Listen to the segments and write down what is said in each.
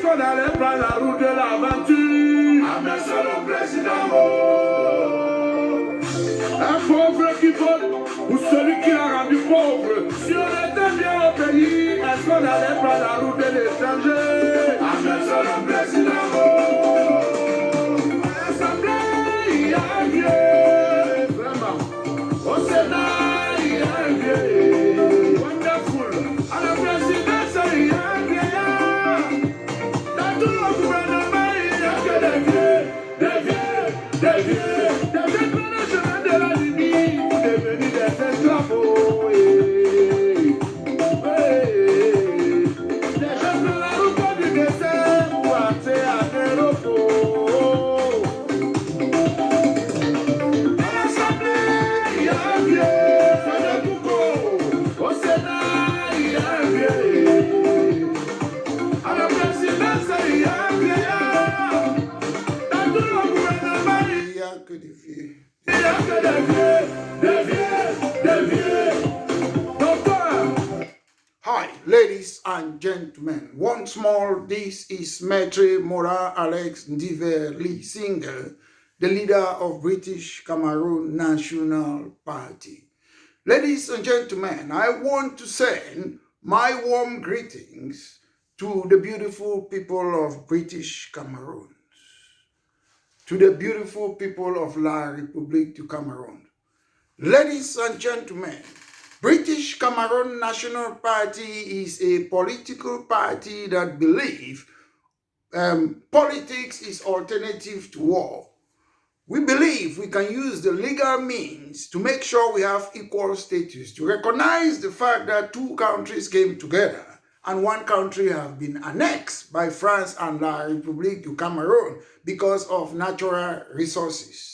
qu'on allait prendre la route de l'aventure? Ah, mais c'est le président. Un pauvre qui vote ou celui qui l'a rendu pauvre. Si on était bien au pays, est-ce qu'on allait prendre la route de l'étranger? Ah, mais c'est le président. À l'Assemblée, il y a un vieux. Vraiment. Au Sénat, il y a un vieux. Wonderful. À la présidence, il y a un vieillard. Dans tout le gouvernement, il n'y a que des vieux, des vieux, des vieux. Des vieux prennent le chemin de la limite pour devenir des esclaves. Les gens prennent la route du désert pour accéder à l'Europe. À l'Assemblée, il y a un vieux, c'est des boucos. Au Sénat, il y a un vieux. À la présidence, il y a un vieillard. Dans tout le gouvernement, il n'y a que des vieux. Il n'y a que des vieux, des vieux, des vieux. Docteur. Hi, ladies and gentlemen. Once more, this is Maître Mora Alex Ndive Singer, the leader of British Cameroon National Party. Ladies and gentlemen, I want to send my warm greetings to the beautiful people of British Cameroon, to the beautiful people of La République du Cameroon. Ladies and gentlemen, British Cameroon National Party is a political party that believes politics is alternative to war. We believe we can use the legal means to make sure we have equal status, to recognize the fact that two countries came together and one country has been annexed by France and La République du Cameroon because of natural resources.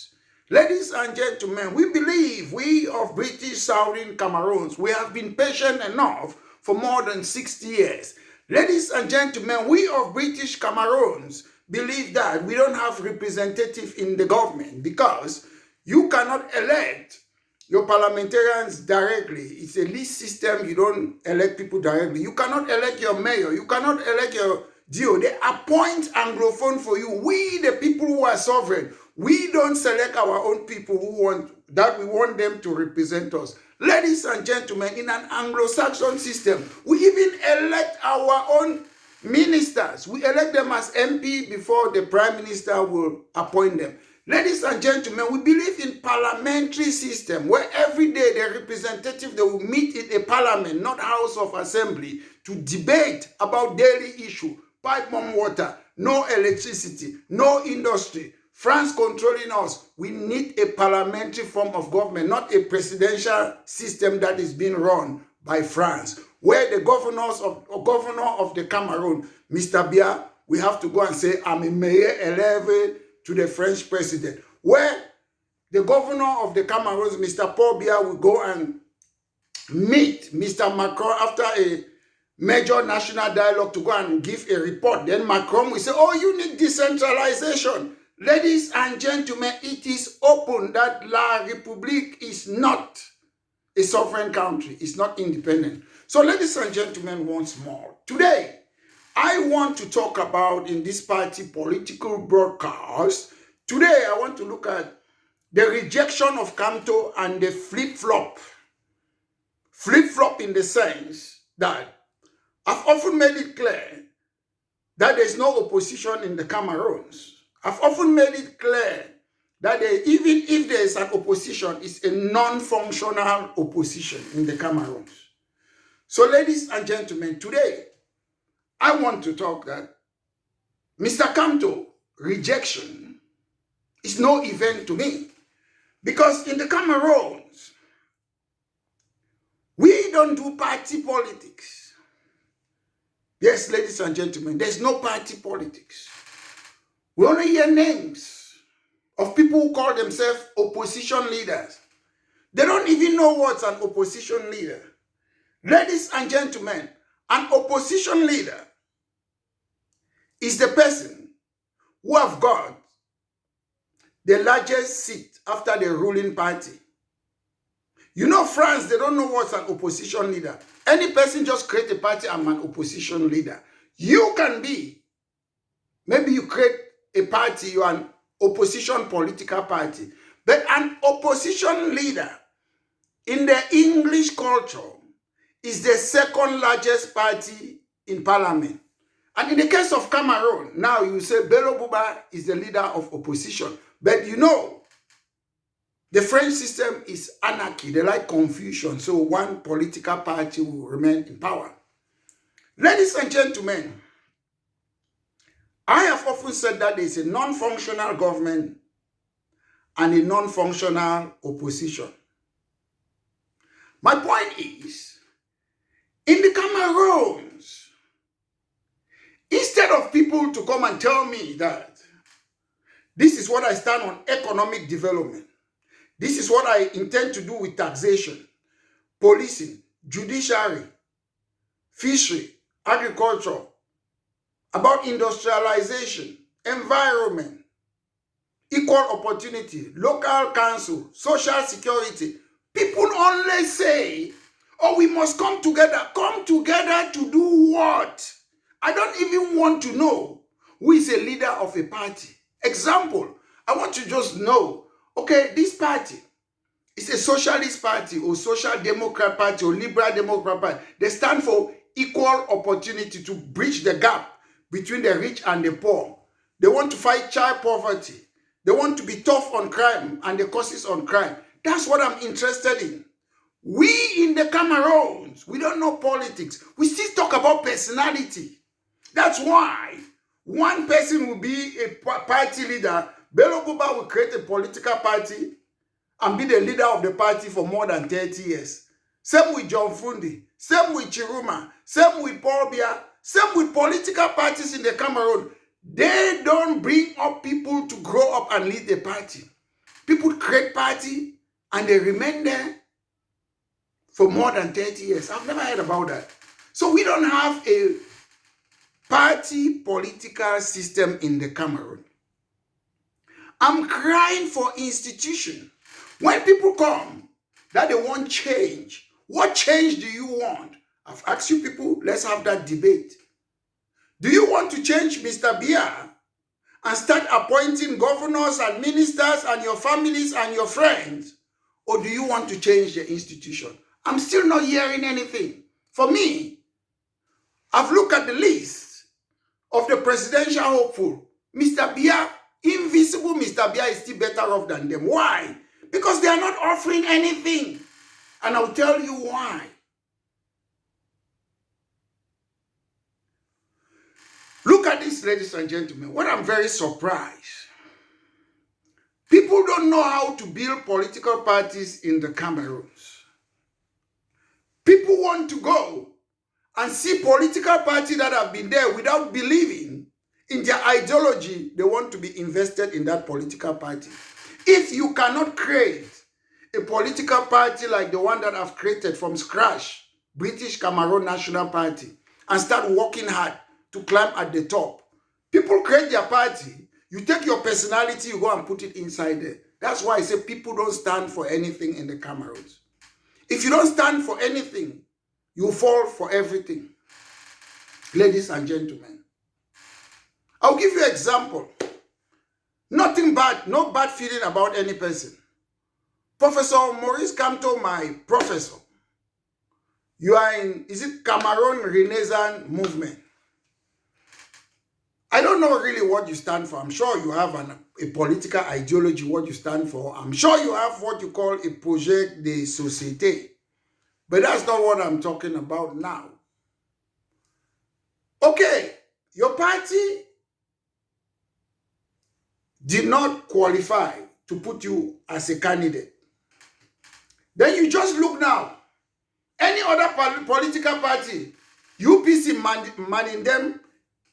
Ladies and gentlemen, we believe we of British Southern Cameroons, we have been patient enough for more than 60 years. Ladies and gentlemen, we of British Cameroons believe that we don't have representative in the government because you cannot elect your parliamentarians directly. It's a list system. You don't elect people directly. You cannot elect your mayor. You cannot elect your DO. They appoint Anglophone for you. We, the people who are sovereign, we don't select our own people who we want them to represent us. Ladies and gentlemen, in an Anglo-Saxon system, we even elect our own ministers. We elect them as MP before the Prime Minister will appoint them. Ladies and gentlemen, we believe in parliamentary system where every day the representative, they will meet in a parliament, not House of Assembly, to debate about daily issue, pipe bomb water, no electricity, no industry, France controlling us. We need a parliamentary form of government, not a presidential system that is being run by France, where the governor of the Cameroon, Mr. Biya, we have to go and say, I'm a mayor 11 to the French president, where the governor of the Cameroons, Mr. Paul Biya, will go and meet Mr. Macron after a major national dialogue to go and give a report. Then Macron will say, oh, you need decentralization. Ladies and gentlemen, it is open that La République is not a sovereign country. It's not independent. So ladies and gentlemen, once more, today, I want to talk about in this party political broadcast. Today, I want to look at the rejection of Kamto and the flip-flop. Flip-flop in the sense that I've often made it clear that there's no opposition in the Cameroons. I've often made it clear that even if there is an opposition, it's a non-functional opposition in the Cameroons. So ladies and gentlemen, today, I want to talk that Mr. Kamto rejection is no event to me. Because in the Cameroons, we don't do party politics. Yes, ladies and gentlemen, there's no party politics. We only hear names of people who call themselves opposition leaders. They don't even know what's an opposition leader. Ladies and gentlemen, an opposition leader is the person who have got the largest seat after the ruling party. You know, France, they don't know what's an opposition leader. Any person just create a party, I'm an opposition leader. You can be Maybe you create a party, you're an opposition political party. But an opposition leader in the English culture is the second largest party in parliament. And in the case of Cameroon, now you say Bello Buba is the leader of opposition. But you know, the French system is anarchy. They like confusion. So one political party will remain in power. Ladies and gentlemen, I have often said that there is a non-functional government and a non-functional opposition. My point is, in the Cameroons, instead of people to come and tell me that this is what I stand on economic development, this is what I intend to do with taxation, policing, judiciary, fishery, agriculture, about industrialization, environment, equal opportunity, local council, social security. People only say, oh, we must come together. Come together to do what? I don't even want to know who is a leader of a party. Example, I want to just know, okay, this party is a socialist party or social democrat party or liberal democrat party. They stand for equal opportunity to bridge the gap between the rich and the poor. They want to fight child poverty. They want to be tough on crime and the causes on crime. That's what I'm interested in. We in the Cameroons, we don't know politics. We still talk about personality. That's why one person will be a party leader. Bello Buba will create a political party and be the leader of the party for more than 30 years. Same with John Fundi. Same with Chiruma. Same with Paul Biya. Same with political parties in the Cameroon. They don't bring up people to grow up and lead the party. People create party and they remain there for more than 30 years. I've never heard about that. So we don't have a party political system in the Cameroon. I'm crying for institution. When people come that they want change, what change do you want? I've asked you people, let's have that debate. Do you want to change Mr. Biya and start appointing governors and ministers and your families and your friends? Or do you want to change the institution? I'm still not hearing anything. For me, I've looked at the list of the presidential hopeful. Mr. Biya, invisible Mr. Biya is still better off than them. Why? Because they are not offering anything. And I'll tell you why. Look at this, ladies and gentlemen. What I'm very surprised. People don't know how to build political parties in the Cameroons. People want to go and see political parties that have been there without believing in their ideology. They want to be invested in that political party. If you cannot create a political party like the one that I've created from scratch, British Cameroon National Party, and start working hard to climb at the top. People create their party. You take your personality, you go and put it inside there. That's why I say people don't stand for anything in the Cameroons. If you don't stand for anything, you fall for everything. Ladies and gentlemen, I'll give you an example. Nothing bad, no bad feeling about any person. Professor Maurice Kamto, my professor, you are in, is it Cameroon Renaissance Movement? I don't know really what you stand for. I'm sure you have a political ideology, what you stand for. I'm sure you have what you call a projet de société. But that's not what I'm talking about now. Okay, your party did not qualify to put you as a candidate. Then you just look now. Any other political party, UPC manning them,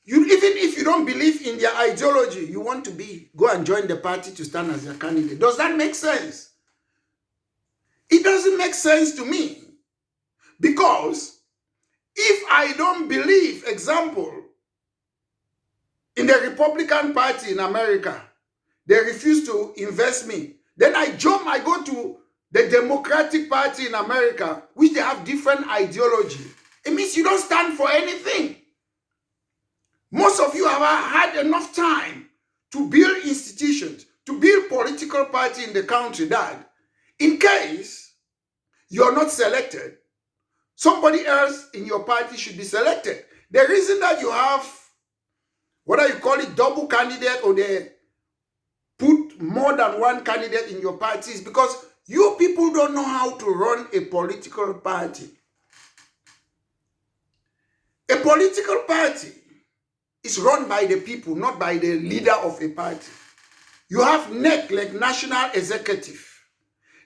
even if you don't believe in their ideology, you want to go and join the party to stand as a candidate. Does that make sense? It doesn't make sense to me. Because if I don't believe, example, in the Republican Party in America, they refuse to invest me. Then I go to the Democratic Party in America, which they have different ideology. It means you don't stand for anything. Most of you have have had enough time to build institutions, to build political party in the country that in case you're not selected, somebody else in your party should be selected. The reason that you have, whether you call it double candidate or they put more than one candidate in your party, is because you people don't know how to run a political party. A political party is run by the people, not by the leader of a party. You have NEC, like National Executive.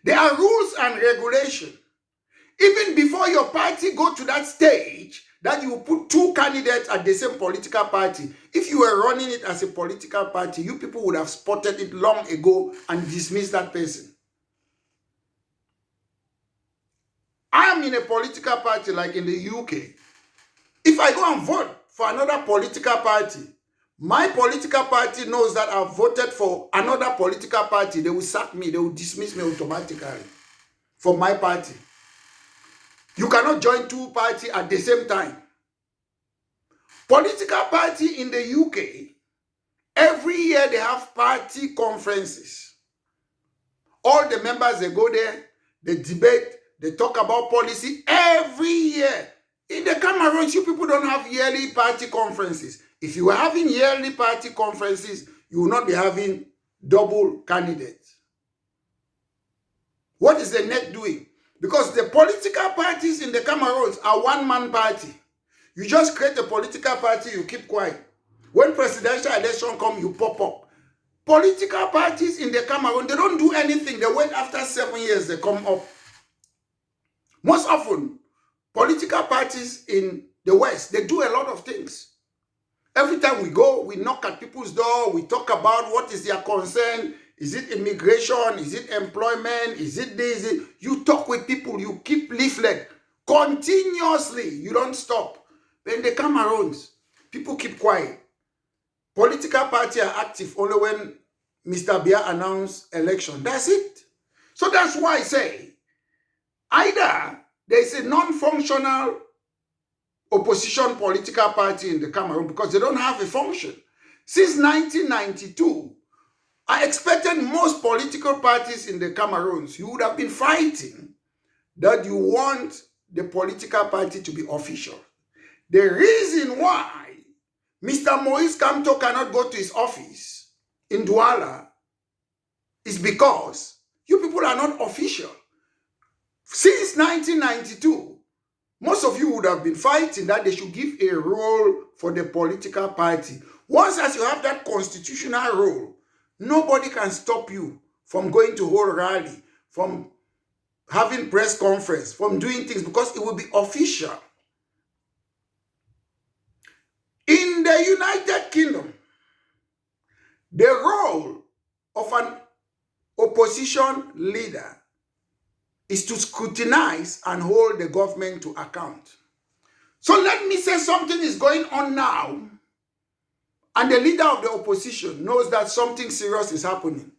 There are rules and regulations. Even before your party go to that stage, that you put two candidates at the same political party. If you were running it as a political party, you people would have spotted it long ago and dismissed that person. I am in a political party like in the UK. If I go and vote for another political party, my political party knows that I've voted for another political party. They will sack me. They will dismiss me automatically from my party. You cannot join two parties at the same time. Political party in the UK, every year they have party conferences. All the members, they go there, they debate, they talk about policy every year. In the Cameroons, you people don't have yearly party conferences. If you were having yearly party conferences, you will not be having double candidates. What is the NEC doing? Because the political parties in the Cameroons are one-man party. You just create a political party, you keep quiet. When presidential election come, you pop up. Political parties in the Cameroon, they don't do anything. They wait after 7 years, they come up. Most often, political parties in the West, they do a lot of things. Every time we go, we knock at people's door, we talk about what is their concern. Is it immigration? Is it employment? Is it this? You talk with people, you keep leaflet continuously. You don't stop. But in the Cameroons, people keep quiet. Political parties are active only when Mr. Biya announced election. That's it. So that's why I say, either there is a non-functional opposition political party in the Cameroon because they don't have a function. Since 1992, I expected most political parties in the Cameroons, you would have been fighting that you want the political party to be official. The reason why Mr. Moise Kamto cannot go to his office in Douala is because you people are not official. Since 1992, most of you would have been fighting that they should give a role for the political party. Once as you have that constitutional role, nobody can stop you from going to hold rally, from having press conference, from doing things, because it will be official. In the United Kingdom, the role of an opposition leader is to scrutinize and hold the government to account. So let me say something is going on now, and the leader of the opposition knows that something serious is happening.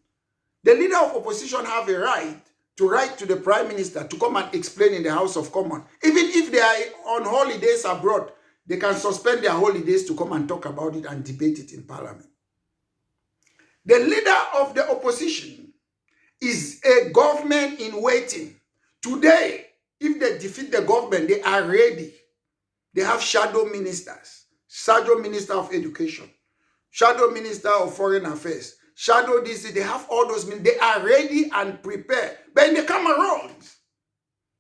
The leader of opposition have a right to write to the Prime Minister to come and explain in the House of Commons. Even if they are on holidays abroad, they can suspend their holidays to come and talk about it and debate it in Parliament. The leader of the opposition is a government in waiting. Today, if they defeat the government, they are ready. They have shadow ministers, shadow minister of education, shadow minister of foreign affairs, shadow this, they have all those, they are ready and prepared. But in the Cameroons,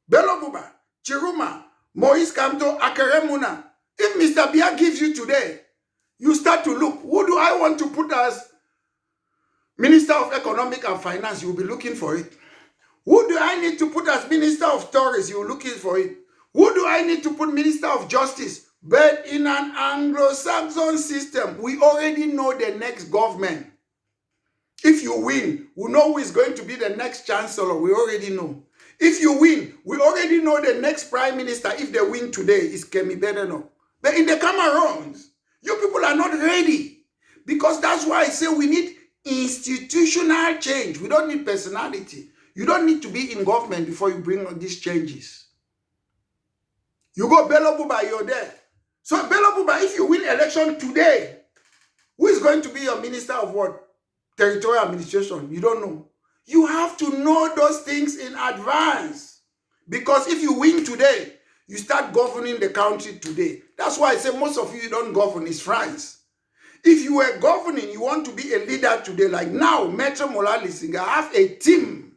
Bello Buba, Chiruma, Moise Kamto, Akeremuna, if Mr. Biya gives you today, you start to look, who do I want to put as Minister of Economic and Finance? You will be looking for it. Who do I need to put as Minister of Tourism? You're looking for it. Who do I need to put Minister of Justice? But in an Anglo-Saxon system, we already know the next government. If you win, we know who is going to be the next chancellor. We already know. If you win, we already know the next prime minister, if they win today, is Kemi Bedeno. But in the Cameroons, you people are not ready. Because that's why I say we need institutional change. We don't need personality. You don't need to be in government before you bring on these changes. You go Bello Buba, you're there. So Bello Buba, if you win election today, Who is going to be your minister of what? Territorial administration. You don't know. You have to know those things in advance. Because if you win today, you start governing the country today. That's why I say most of you don't govern. It's France. If you were governing, you want to be a leader today. Like now, Metro Morales, I have a team.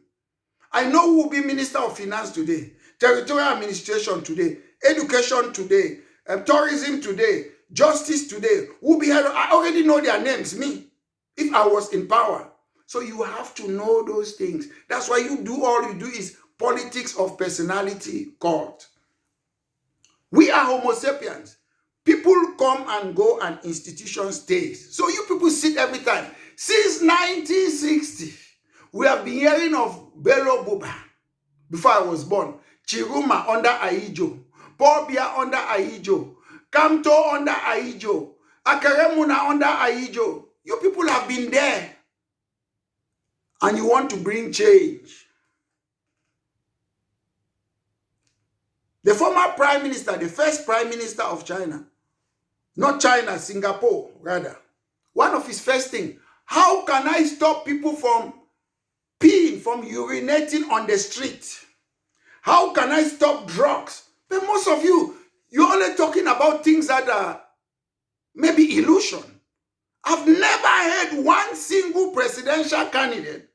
I know who will be Minister of Finance today, Territorial Administration today, Education today, Tourism today, Justice today. Who will be head of, I already know their names, me, if I was in power. So you have to know those things. That's why all you do is politics of personality cult. We are Homo sapiens. People come and go and institution stays. So you people sit every time. Since 1960, we have been hearing of Bello Buba before I was born. Chiruma under Aijo. Paul Biya under Aijo. Kamto under Aijo. Akaremuna under Aijo. You people have been there. And you want to bring change. The former prime minister, the first prime minister of China, not China, Singapore, rather. One of his first things, how can I stop people from peeing, from urinating on the street? How can I stop drugs? But most of you, you're only talking about things that are maybe illusion. I've never heard one single presidential candidate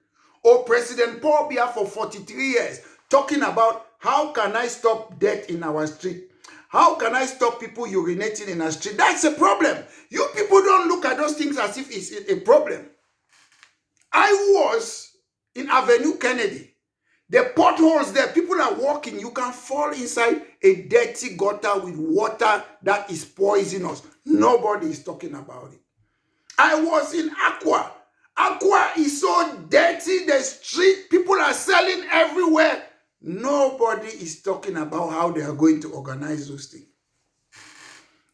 or President Paul Biya for 43 years talking about how can I stop death in our street? How can I stop people urinating in our street? That's a problem. You people don't look at those things as if it's a problem. I was in Avenue Kennedy. The potholes there, people are walking. You can fall inside a dirty gutter with water that is poisonous. Nobody is talking about it. I was in Aqua. Aqua is so dirty, the street, people are selling everywhere. Nobody is talking about how they are going to organize those things.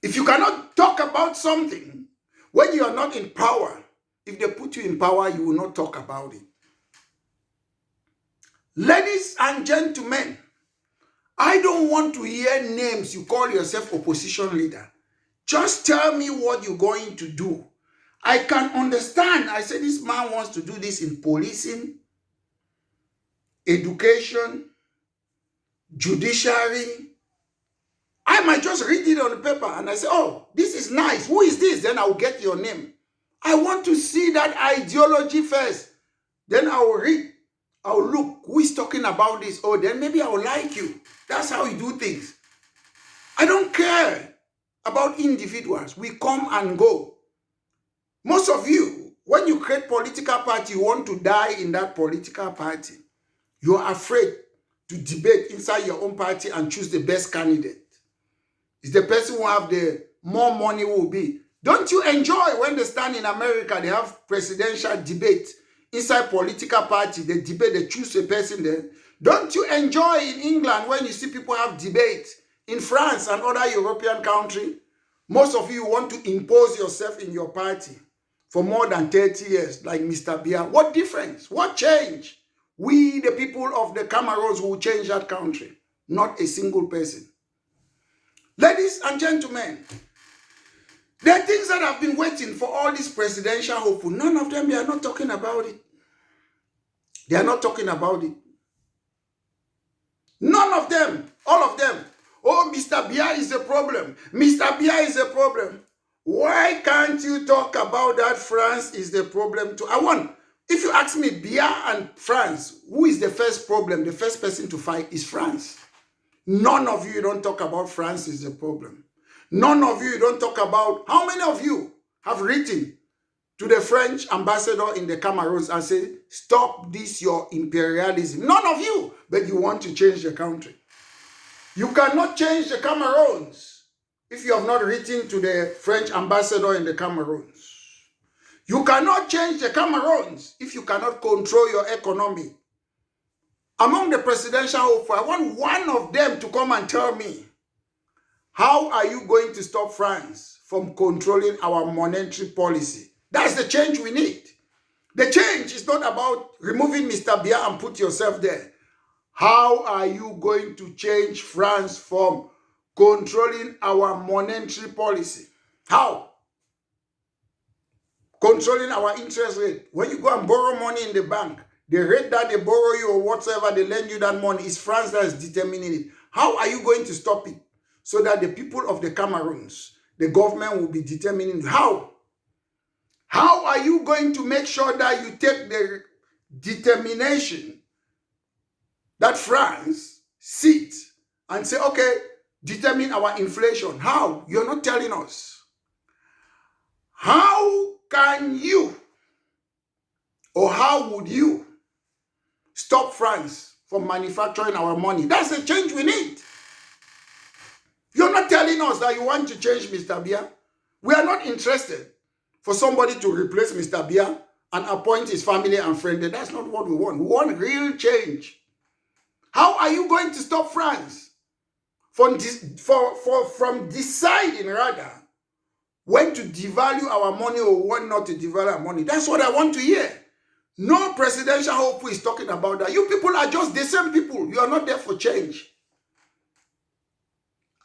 If you cannot talk about something when you are not in power, if they put you in power, you will not talk about it. Ladies and gentlemen, I don't want to hear names. You call yourself opposition leader. Just tell me what you're going to do. I can understand. I said this man wants to do this in policing, education, judiciary. I might just read it on the paper and I say, oh, this is nice. Who is this? Then I will get your name. I want to see that ideology first. Then I will read. I will look. Who is talking about this? Oh, then maybe I will like you. That's how you do things. I don't care about individuals. We come and go. Most of you, when you create political party, you want to die in that political party. You are afraid to debate inside your own party and choose the best candidate. It's the person who have the more money will be. Don't you enjoy when they stand in America, they have presidential debate inside political party, they debate, they choose a person there. Don't you enjoy in England when you see people have debate? In France and other European countries, most of you want to impose yourself in your party for more than 30 years, like Mr. Biya. What difference? What change? We, the people of the Cameroons, will change that country. Not a single person. Ladies and gentlemen, there are things that have been waiting for all these presidential hopefuls. None of them, they are not talking about it. They are not talking about it. None of them, all of them. Oh, Mr. Biya is a problem. Mr. Biya is a problem. Why can't you talk about that France is the problem too? If you ask me, Biya and France, who is the first problem? The first person to fight is France. None of you don't talk about France is the problem. None of you don't talk about, how many of you have written to the French ambassador in the Cameroons and say, stop this, your imperialism? None of you, but you want to change the country. You cannot change the Cameroons if you have not written to the French ambassador in the Cameroons. You cannot change the Cameroons if you cannot control your economy. Among the presidential hopeful, I want one of them to come and tell me, how are you going to stop France from controlling our monetary policy? That's the change we need. The change is not about removing Mr. Biya and put yourself there. How are you going to change France from controlling our monetary policy? How? controlling our interest rate. When you go and borrow money in the bank, the rate that they borrow you or whatsoever they lend you that money is France that is determining it. How are you going to stop it? So that the people of the Cameroons, the government will be determining how. How are you going to make sure that you take the determination that France sits and say, okay, determine our inflation? How? You're not telling us. How can you, or how would you stop France from manufacturing our money? That's the change we need. You're not telling us that you want to change Mr. Biya. We are not interested for somebody to replace Mr. Biya and appoint his family and friends. That's not what we want. We want real change. How are you going to stop France from deciding rather when to devalue our money or when not to devalue our money? That's what I want to hear. No presidential hope is talking about that. You people are just the same people. You are not there for change.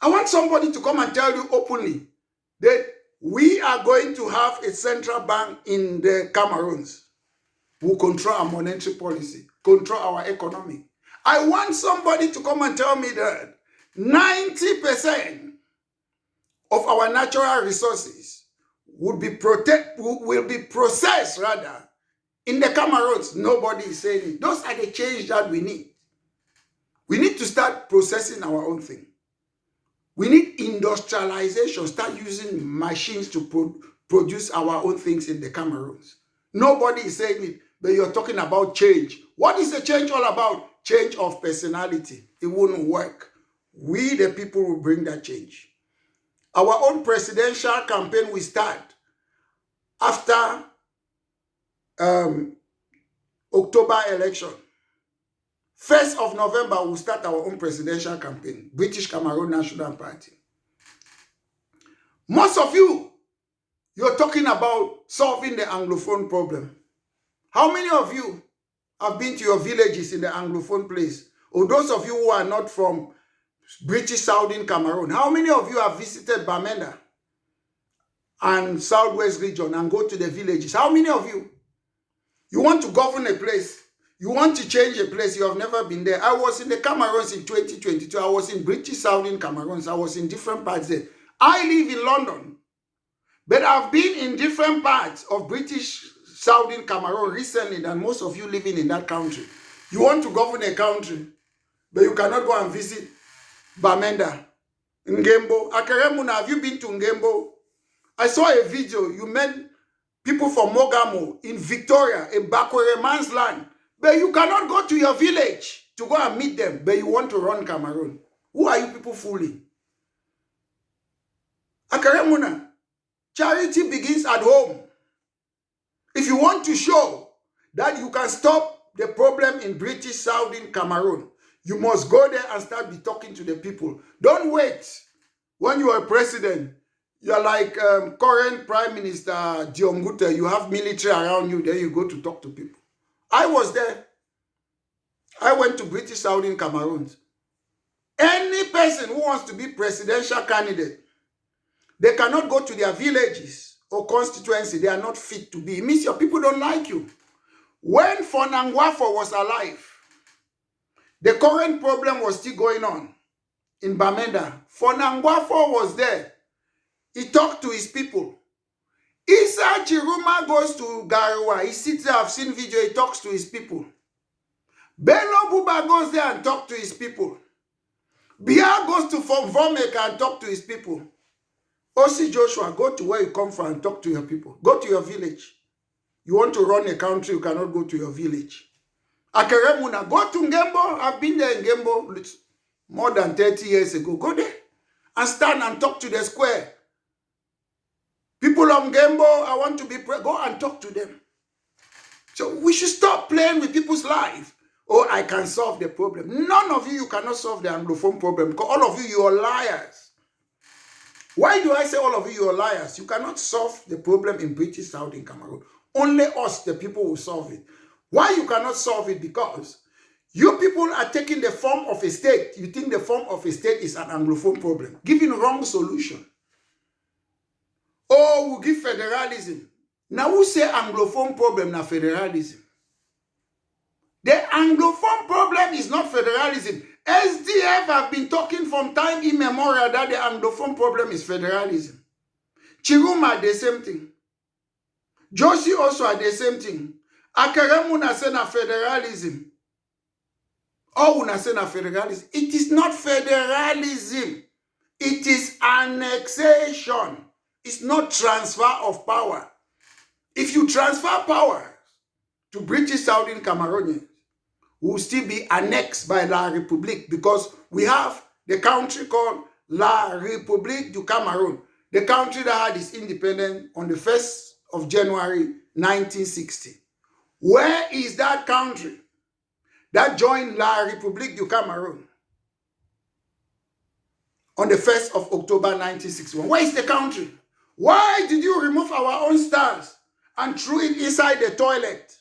I want somebody to come and tell you openly that we are going to have a central bank in the Cameroons who will control our monetary policy, control our economy. I want somebody to come and tell me that 90% of our natural resources will be processed rather in the Cameroons. Nobody is saying it. Those are the change that we need. We need to start processing our own thing. We need industrialization, start using machines to produce our own things in the Cameroons. Nobody is saying it, but you're talking about change. What is the change all about? Change of personality. It wouldn't work. We, the people, will bring that change. Our own presidential campaign will start after October election. 1st of November, we'll start our own presidential campaign, British Cameroon National Party. Most of you, you're talking about solving the Anglophone problem. How many of you have been to your villages in the Anglophone place? Or those of you who are not from British Southern Cameroon, how many of you have visited Bamenda and Southwest region and go to the villages? How many of you? You want to govern a place. You want to change a place. You have never been there. I was in the Cameroons in 2022. I was in British Southern Cameroons. I was in different parts there. I live in London. But I've been in different parts of British Southern Cameroon recently than most of you living in that country. You want to govern a country, but you cannot go and visit Bamenda, Ngembo. Akaremuna, have you been to Ngembo? I saw a video. You met people from Mogamo in Victoria, in Bakwere man's land. But you cannot go to your village to go and meet them, but you want to run Cameroon. Who are you people fooling? Akaremuna, charity begins at home. If you want to show that you can stop the problem in British Southern Cameroon, you must go there and start be talking to the people. Don't wait. When you are president, you're like current Prime Minister Diongute. You have military around you, then you go to talk to people. I was there. I went to British Southern Cameroon. Any person who wants to be presidential candidate, they cannot go to their villages or constituency. They are not fit to be. It means your people don't like you. When Fonangwafo was alive, the current problem was still going on in Bamenda. Fonangwafo was there. He talked to his people. Issa Chiruma goes to Garoua. He sits there. I've seen video. He talks to his people. Bello Buba goes there and talks to his people. Bia goes to Vomeka and talk to his people. Osi Joshua, go to where you come from and talk to your people. Go to your village. You want to run a country, you cannot go to your village. Akeremuna, go to Ngembo. I've been there in Ngembo more than 30 years ago. Go there and stand and talk to the square. People of Ngembo, I want to be go and talk to them. So we should stop playing with people's life. Oh, I can solve the problem. None of you cannot solve the Anglophone problem because all of you are liars. Why do I say all of you are liars? You cannot solve the problem in British Southern Cameroon. Only us, the people, will solve it. Why you cannot solve it? Because you people are taking the form of a state. You think the form of a state is an Anglophone problem. Giving wrong solution. Oh, we'll give federalism. Now who say Anglophone problem na federalism? The Anglophone problem is not federalism. SDF have been talking from time immemorial that the Anglophone problem is federalism. Chiruma the same thing. Joshi also are the same thing. Akaremu na say na federalism. Oh, una say na federalism. It is not federalism. It is annexation. It's not transfer of power. If you transfer power to British Southern Cameroonians, we will still be annexed by La République because we have the country called La République du Cameroon, the country that had its independence on the 1st of January 1960. Where is that country that joined La République du Cameroon on the 1st of October 1961? Where is the country? Why did you remove our own stars and threw it inside the toilet?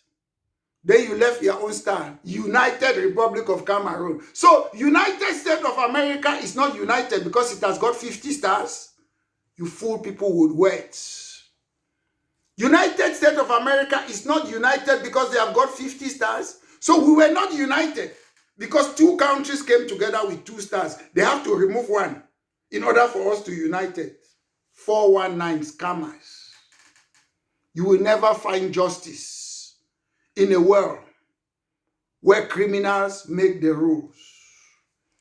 Then you left your own star, United Republic of Cameroon. So United States of America is not united because it has got 50 stars. You fool people with words. United States of America is not united because they have got 50 stars. So we were not united because two countries came together with 2 stars. They have to remove one in order for us to unite it. 419 scammers. You will never find justice in a world where criminals make the rules.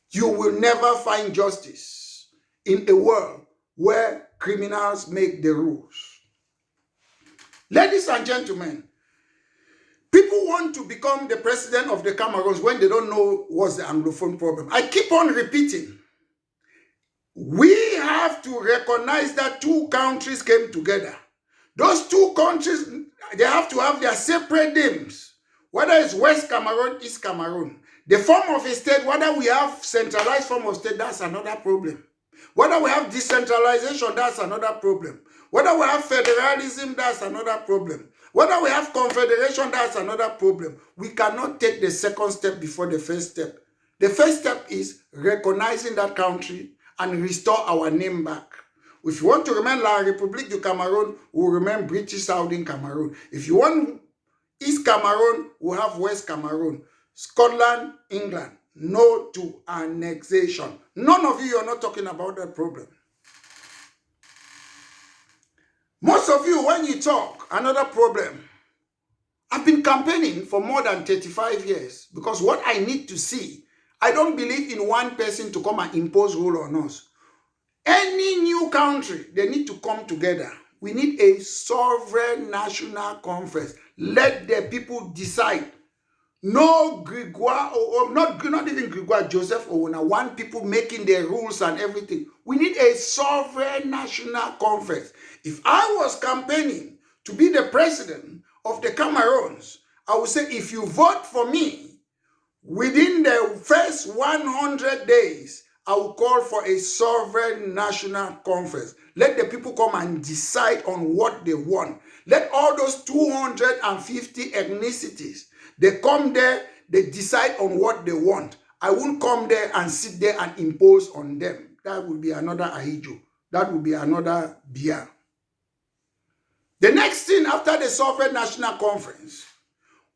You will never find justice in a world where criminals make the rules. Ladies and gentlemen, people want to become the president of the Cameroons when they don't know what's the Anglophone problem. I keep on repeating. We have to recognize that 2 countries came together. Those 2 countries, they have to have their separate names. Whether it's West Cameroon, East Cameroon. The form of a state, whether we have centralized form of state, that's another problem. Whether we have decentralization, that's another problem. Whether we have federalism, that's another problem. Whether we have confederation, that's another problem. We cannot take the second step before the first step. The first step is recognizing that country and restore our name back. If you want to remain La République du Cameroon, we'll remain British Southern Cameroon. If you want East Cameroon, we'll have West Cameroon. Scotland, England. No to annexation. None of you are not talking about that problem. Most of you, when you talk, another problem. I've been campaigning for more than 35 years because what I need to see, I don't believe in one person to come and impose rule on us. Any new country, they need to come together. We need a sovereign national conference. Let the people decide. No Gregoire, or not even Gregoire, Joseph Owona, one people making the rules and everything. We need a sovereign national conference. If I was campaigning to be the president of the Cameroons, I would say, if you vote for me, within the first 100 days, I will call for a sovereign national conference. Let the people come and decide on what they want. Let all those 250 ethnicities, they come there, they decide on what they want. I won't come there and sit there and impose on them. That would be another Ahijo. That would be another Bia. The next thing after the sovereign national conference,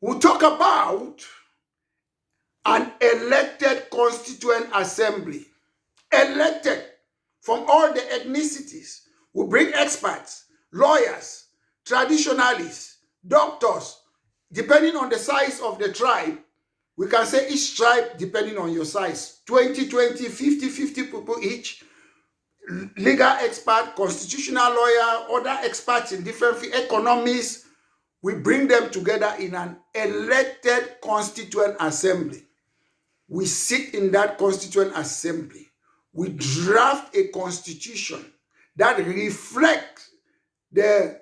we'll talk about an elected constituent assembly. Elected from all the ethnicities. We bring experts, lawyers, traditionalists, doctors. Depending on the size of the tribe, we can say each tribe, depending on your size, 20, 50 people each. Legal expert, constitutional lawyer, other experts in different fields, economists. We bring them together in an elected constituent assembly. We sit in that constituent assembly. We draft a constitution that reflects the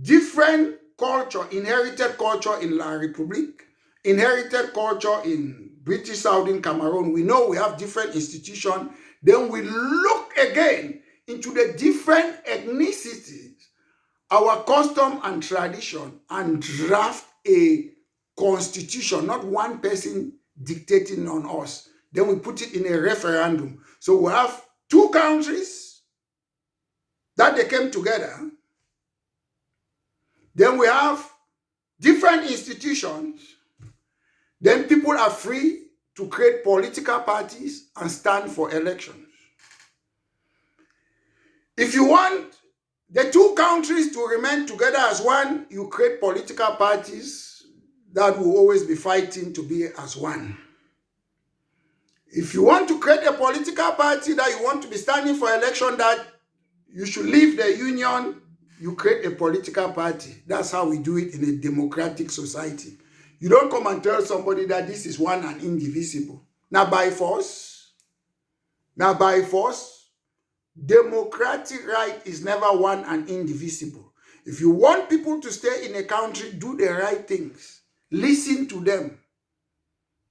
different culture, inherited culture in La République, inherited culture in British Southern Cameroon. We know we have different institutions. Then we look again into the different ethnicities, our custom and tradition, and draft a constitution, not one person dictating on us. Then we put it in a referendum. So we have 2 countries that they came together. Then we have different institutions. Then people are free to create political parties and stand for elections. If you want the two countries to remain together as one, you create political parties that will always be fighting to be as one. If you want to create a political party that you want to be standing for election that you should leave the union, you create a political party. That's how we do it in a democratic society. You don't come and tell somebody that this is one and indivisible. Now by force, democratic right is never one and indivisible. If you want people to stay in a country, do the right things. Listen to them.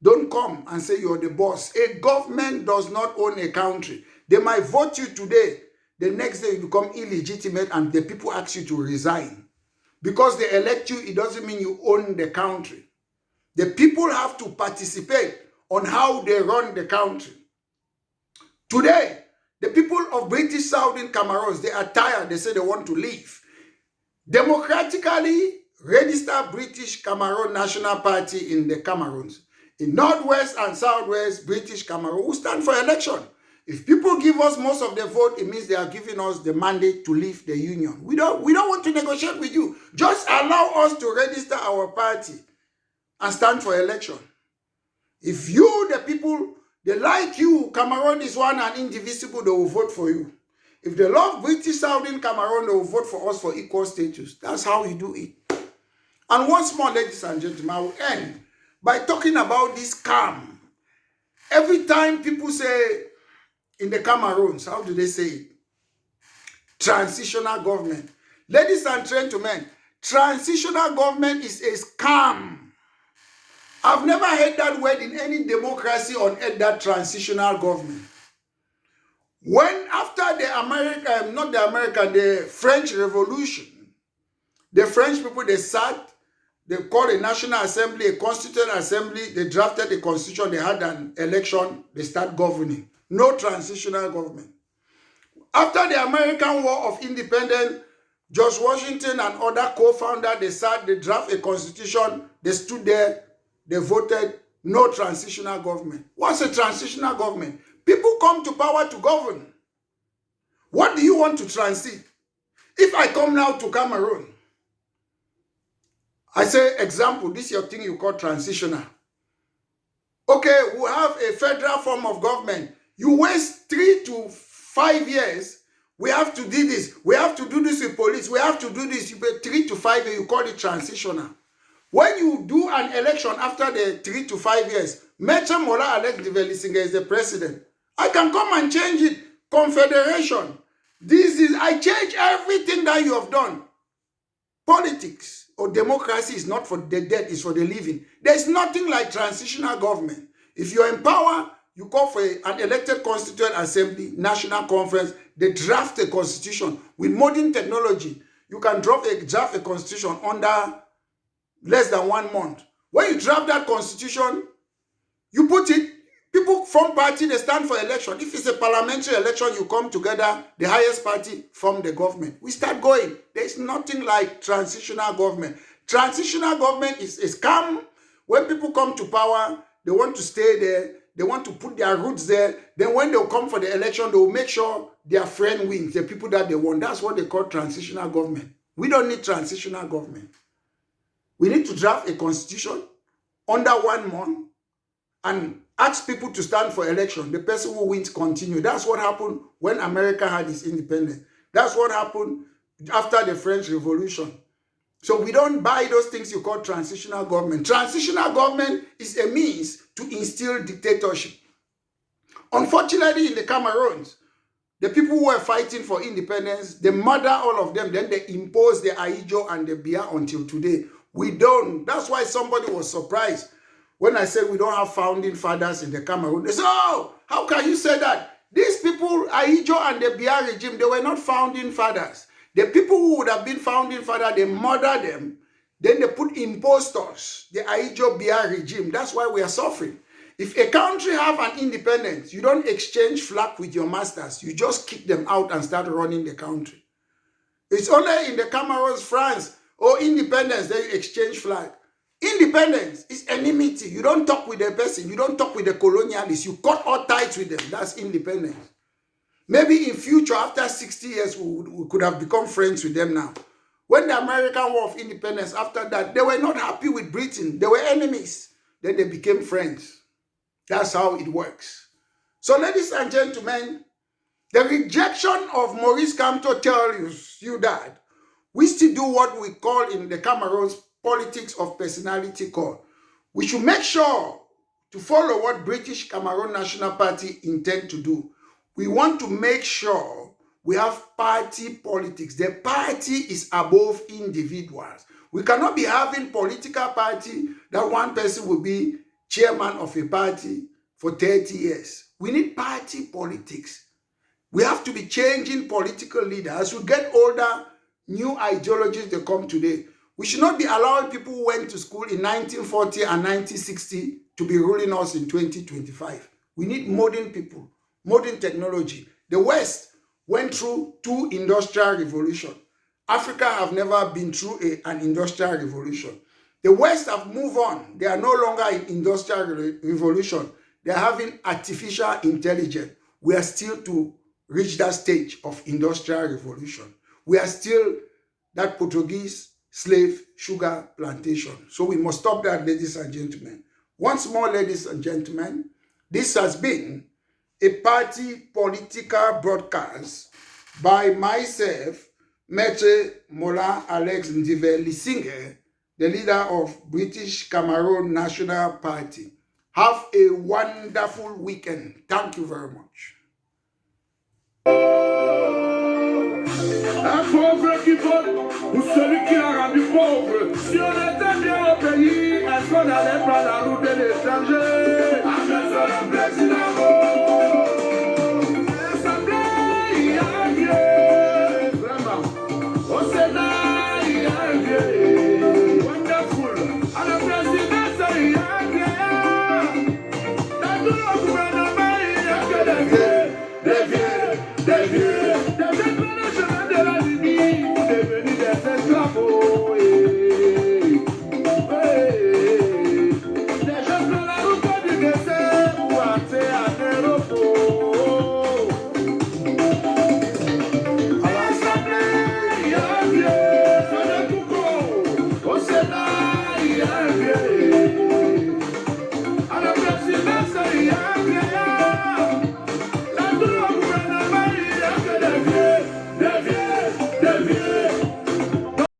Don't come and say you're the boss. A government does not own a country. They might vote you today. The next day you become illegitimate and the people ask you to resign. Because they elect you, it doesn't mean you own the country. The people have to participate on how they run the country. Today, the people of British Southern Cameroons, they are tired. They say they want to leave. Democratically registered British Cameroon National Party in the Cameroons. In Northwest and Southwest, British Cameroon will stand for election. If people give us most of the vote, it means they are giving us the mandate to leave the union. We don't want to negotiate with you. Just allow us to register our party and stand for election. If you, the people, they like you, Cameroon is one and indivisible, they will vote for you. If they love British Southern Cameroon, they will vote for us for equal status. That's how we do it. And once more, ladies and gentlemen, I will end by talking about this calm. Every time people say in the Cameroons, how do they say it? Transitional government. Ladies and gentlemen, transitional government is a scam. I've never heard that word in any democracy on earth, that transitional government. When after the French Revolution, the French people, they sat, they called a National Assembly, a Constituent Assembly, they drafted a constitution, they had an election, they start governing. No transitional government. After the American War of Independence, George Washington and other co-founders, they sat, they draft a constitution, they stood there, they voted, no transitional government. What's a transitional government? People come to power to govern. What do you want to transit? If I come now to Cameroon, I say, example, this is your thing you call transitional. Okay, we have a federal form of government. You waste 3 to 5 years. We have to do this. We have to do this with police. We have to do this. You pay 3 to 5 years, you call it transitional. When you do an election after the 3 to 5 years, Mecha Mola elect Develisinger as the president. I can come and change it. Confederation. I change everything that you have done. Politics or democracy is not for the dead, it's for the living. There's nothing like transitional government. If you're in power, you call for an elected constituent assembly, national conference, they draft a constitution with modern technology. You can draft a constitution under less than 1 month. When you draft that constitution, you put it, people from party, they stand for election. If it's a parliamentary election, you come together, the highest party from the government. We start going. There's nothing like transitional government. Transitional government is a scam. When people come to power, they want to stay there. They want to put their roots there. Then when they'll come for the election, they will make sure their friend wins, the people that they want. That's what they call transitional government. We don't need transitional government. We need to draft a constitution under 1 month and ask people to stand for election. The person who wins continue. That's what happened when America had its independence. That's what happened after the French Revolution. So we don't buy those things you call transitional government. Transitional government is a means to instill dictatorship. Unfortunately, in the Cameroons, the people who were fighting for independence, they murder all of them. Then they impose the Aijo and the Bia until today. We don't. That's why somebody was surprised when I said we don't have founding fathers in the Cameroon. They said, oh, how can you say that? These people, Aijo and the Bia regime, they were not founding fathers. The people who would have been founding fathers, they murder them. Then they put impostors, the Aijo Bia regime. That's why we are suffering. If a country have an independence, you don't exchange flag with your masters. You just kick them out and start running the country. It's only in the Cameroons, France, Oh, independence, then you exchange flag. Independence is enmity. You don't talk with the person. You don't talk with the colonialists. You cut all ties with them. That's independence. Maybe in future, after 60 years, we could have become friends with them now. When the American War of Independence, after that, they were not happy with Britain. They were enemies. Then they became friends. That's how it works. So, ladies and gentlemen, the rejection of Maurice Kamto tells you that we still do what we call in the Cameroons politics of personality call. We should make sure to follow what British Cameroon National Party intend to do. We want to make sure we have party politics. The party is above individuals. We cannot be having political party that one person will be chairman of a party for 30 years. We need party politics. We have to be changing political leaders. As we get older, new ideologies they come today. We should not be allowing people who went to school in 1940 and 1960 to be ruling us in 2025. We need modern people, modern technology. The West went through 2 industrial revolutions. Africa have never been through an industrial revolution. The West have moved on. They are no longer in industrial revolution. They are having artificial intelligence. We are still to reach that stage of industrial revolution. We are still that Portuguese slave sugar plantation. So we must stop that, ladies and gentlemen. Once more, ladies and gentlemen, this has been a party political broadcast by myself, Maitre Mola Alex Ndive Lisinge, the leader of British Cameroon National Party. Have a wonderful weekend. Thank you very much. Un pauvre qui vote ou celui qui a rendu pauvre. Si on était bien au pays, est-ce qu'on allait prendre la route de l'étranger?